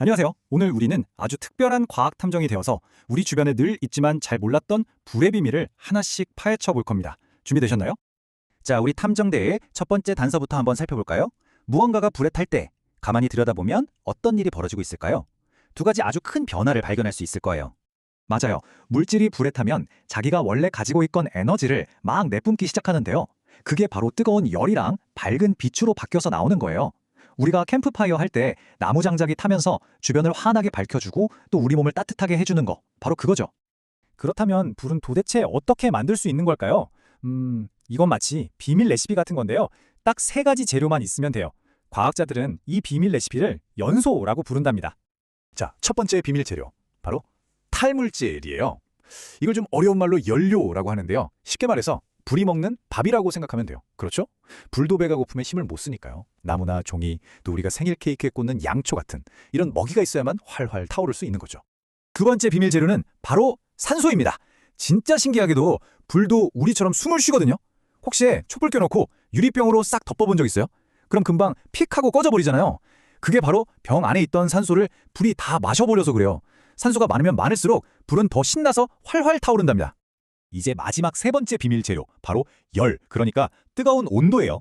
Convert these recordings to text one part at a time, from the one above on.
안녕하세요. 오늘 우리는 아주 특별한 과학 탐정이 되어서 우리 주변에 늘 있지만 잘 몰랐던 불의 비밀을 하나씩 파헤쳐 볼 겁니다. 준비되셨나요? 자, 우리 탐정대의 첫 번째 단서부터 한번 살펴볼까요? 무언가가 불에 탈 때 가만히 들여다보면 어떤 일이 벌어지고 있을까요? 두 가지 아주 큰 변화를 발견할 수 있을 거예요. 맞아요. 물질이 불에 타면 자기가 원래 가지고 있던 에너지를 막 내뿜기 시작하는데요. 그게 바로 뜨거운 열이랑 밝은 빛으로 바뀌어서 나오는 거예요. 우리가 캠프파이어 할 때 나무 장작이 타면서 주변을 환하게 밝혀주고 또 우리 몸을 따뜻하게 해주는 거, 바로 그거죠. 그렇다면 불은 도대체 어떻게 만들 수 있는 걸까요? 이건 마치 비밀 레시피 같은 건데요. 딱 세 가지 재료만 있으면 돼요. 과학자들은 이 비밀 레시피를 연소라고 부른답니다. 자, 첫 번째 비밀 재료, 바로 탈물질이에요. 이걸 좀 어려운 말로 연료라고 하는데요. 쉽게 말해서 불이 먹는 밥이라고 생각하면 돼요. 그렇죠? 불도 배가 고프면 힘을 못 쓰니까요. 나무나 종이, 또 우리가 생일 케이크에 꽂는 양초 같은 이런 먹이가 있어야만 활활 타오를 수 있는 거죠. 두 번째 비밀 재료는 바로 산소입니다. 진짜 신기하게도 불도 우리처럼 숨을 쉬거든요. 혹시 촛불 켜놓고 유리병으로 싹 덮어본 적 있어요? 그럼 금방 픽 하고 꺼져버리잖아요. 그게 바로 병 안에 있던 산소를 불이 다 마셔버려서 그래요. 산소가 많으면 많을수록 불은 더 신나서 활활 타오른답니다. 이제 마지막 세 번째 비밀 재료, 바로 열, 그러니까 뜨거운 온도예요.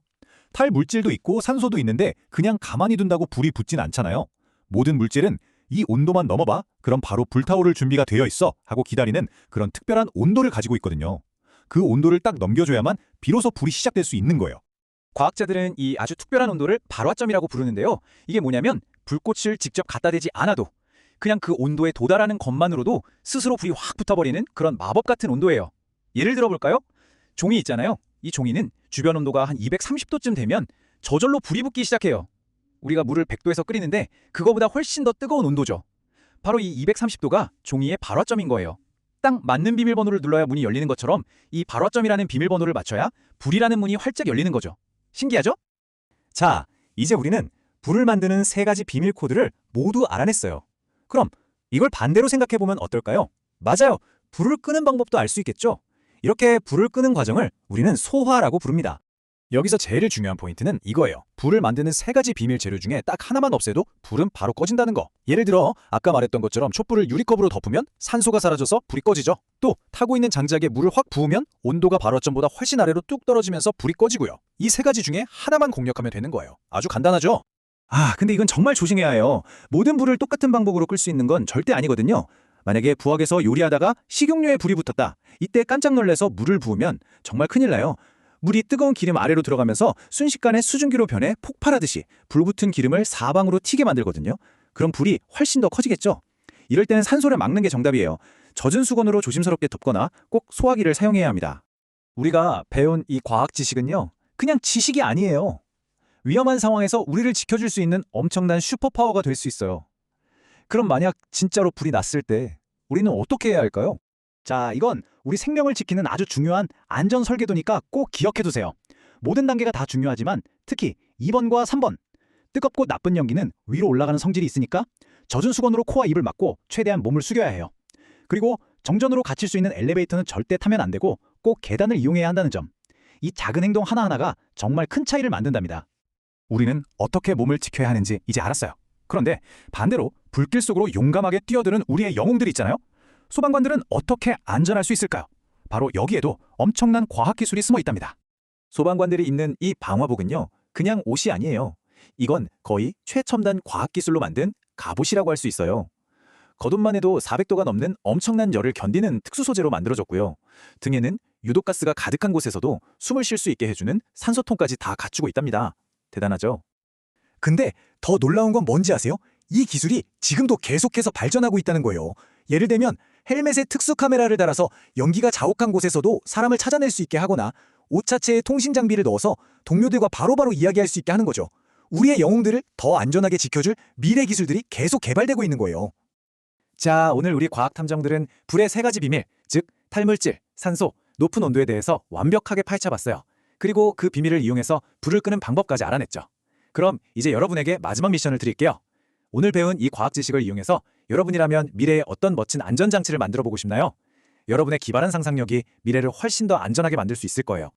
탈물질도 있고 산소도 있는데 그냥 가만히 둔다고 불이 붙진 않잖아요. 모든 물질은 이 온도만 넘어봐, 그럼 바로 불타오를 준비가 되어 있어 하고 기다리는 그런 특별한 온도를 가지고 있거든요. 그 온도를 딱 넘겨줘야만 비로소 불이 시작될 수 있는 거예요. 과학자들은 이 아주 특별한 온도를 발화점이라고 부르는데요. 이게 뭐냐면 불꽃을 직접 갖다 대지 않아도 그냥 그 온도에 도달하는 것만으로도 스스로 불이 확 붙어버리는 그런 마법 같은 온도예요. 예를 들어볼까요? 종이 있잖아요. 이 종이는 주변 온도가 한 230도쯤 되면 저절로 불이 붙기 시작해요. 우리가 물을 100도에서 끓이는데 그거보다 훨씬 더 뜨거운 온도죠. 바로 이 230도가 종이의 발화점인 거예요. 딱 맞는 비밀번호를 눌러야 문이 열리는 것처럼 이 발화점이라는 비밀번호를 맞춰야 불이라는 문이 활짝 열리는 거죠. 신기하죠? 자, 이제 우리는 불을 만드는 세 가지 비밀 코드를 모두 알아냈어요. 그럼 이걸 반대로 생각해보면 어떨까요? 맞아요. 불을 끄는 방법도 알 수 있겠죠? 이렇게 불을 끄는 과정을 우리는 소화라고 부릅니다. 여기서 제일 중요한 포인트는 이거예요. 불을 만드는 세 가지 비밀 재료 중에 딱 하나만 없애도 불은 바로 꺼진다는 거. 예를 들어 아까 말했던 것처럼 촛불을 유리컵으로 덮으면 산소가 사라져서 불이 꺼지죠. 또 타고 있는 장작에 물을 확 부으면 온도가 발화점보다 훨씬 아래로 뚝 떨어지면서 불이 꺼지고요. 이 세 가지 중에 하나만 공략하면 되는 거예요. 아주 간단하죠? 근데 이건 정말 조심해야 해요. 모든 불을 똑같은 방법으로 끌 수 있는 건 절대 아니거든요. 만약에 부엌에서 요리하다가 식용유에 불이 붙었다. 이때 깜짝 놀라서 물을 부으면 정말 큰일 나요. 물이 뜨거운 기름 아래로 들어가면서 순식간에 수증기로 변해 폭발하듯이 불붙은 기름을 사방으로 튀게 만들거든요. 그럼 불이 훨씬 더 커지겠죠? 이럴 때는 산소를 막는 게 정답이에요. 젖은 수건으로 조심스럽게 덮거나 꼭 소화기를 사용해야 합니다. 우리가 배운 이 과학 지식은요, 그냥 지식이 아니에요. 위험한 상황에서 우리를 지켜줄 수 있는 엄청난 슈퍼파워가 될 수 있어요. 그럼 만약 진짜로 불이 났을 때 우리는 어떻게 해야 할까요? 자, 이건 우리 생명을 지키는 아주 중요한 안전 설계도니까 꼭 기억해두세요. 모든 단계가 다 중요하지만 특히 2번과 3번, 뜨겁고 나쁜 연기는 위로 올라가는 성질이 있으니까 젖은 수건으로 코와 입을 막고 최대한 몸을 숙여야 해요. 그리고 정전으로 갇힐 수 있는 엘리베이터는 절대 타면 안 되고 꼭 계단을 이용해야 한다는 점. 이 작은 행동 하나하나가 정말 큰 차이를 만든답니다. 우리는 어떻게 몸을 지켜야 하는지 이제 알았어요. 그런데 반대로 불길 속으로 용감하게 뛰어드는 우리의 영웅들이 있잖아요. 소방관들은 어떻게 안전할 수 있을까요? 바로 여기에도 엄청난 과학기술이 숨어 있답니다. 소방관들이 입는 이 방화복은요, 그냥 옷이 아니에요. 이건 거의 최첨단 과학기술로 만든 갑옷이라고 할 수 있어요. 겉옷만 해도 400도가 넘는 엄청난 열을 견디는 특수 소재로 만들어졌고요. 등에는 유독가스가 가득한 곳에서도 숨을 쉴 수 있게 해주는 산소통까지 다 갖추고 있답니다. 대단하죠? 근데 더 놀라운 건 뭔지 아세요? 이 기술이 지금도 계속해서 발전하고 있다는 거예요. 예를 들면 헬멧에 특수 카메라를 달아서 연기가 자욱한 곳에서도 사람을 찾아낼 수 있게 하거나 옷 자체에 통신 장비를 넣어서 동료들과 바로바로 이야기할 수 있게 하는 거죠. 우리의 영웅들을 더 안전하게 지켜줄 미래 기술들이 계속 개발되고 있는 거예요. 자, 오늘 우리 과학 탐정들은 불의 세 가지 비밀, 즉 탈물질, 산소, 높은 온도에 대해서 완벽하게 파헤쳐봤어요. 그리고 그 비밀을 이용해서 불을 끄는 방법까지 알아냈죠. 그럼 이제 여러분에게 마지막 미션을 드릴게요. 오늘 배운 이 과학 지식을 이용해서 여러분이라면 미래에 어떤 멋진 안전장치를 만들어 보고 싶나요? 여러분의 기발한 상상력이 미래를 훨씬 더 안전하게 만들 수 있을 거예요.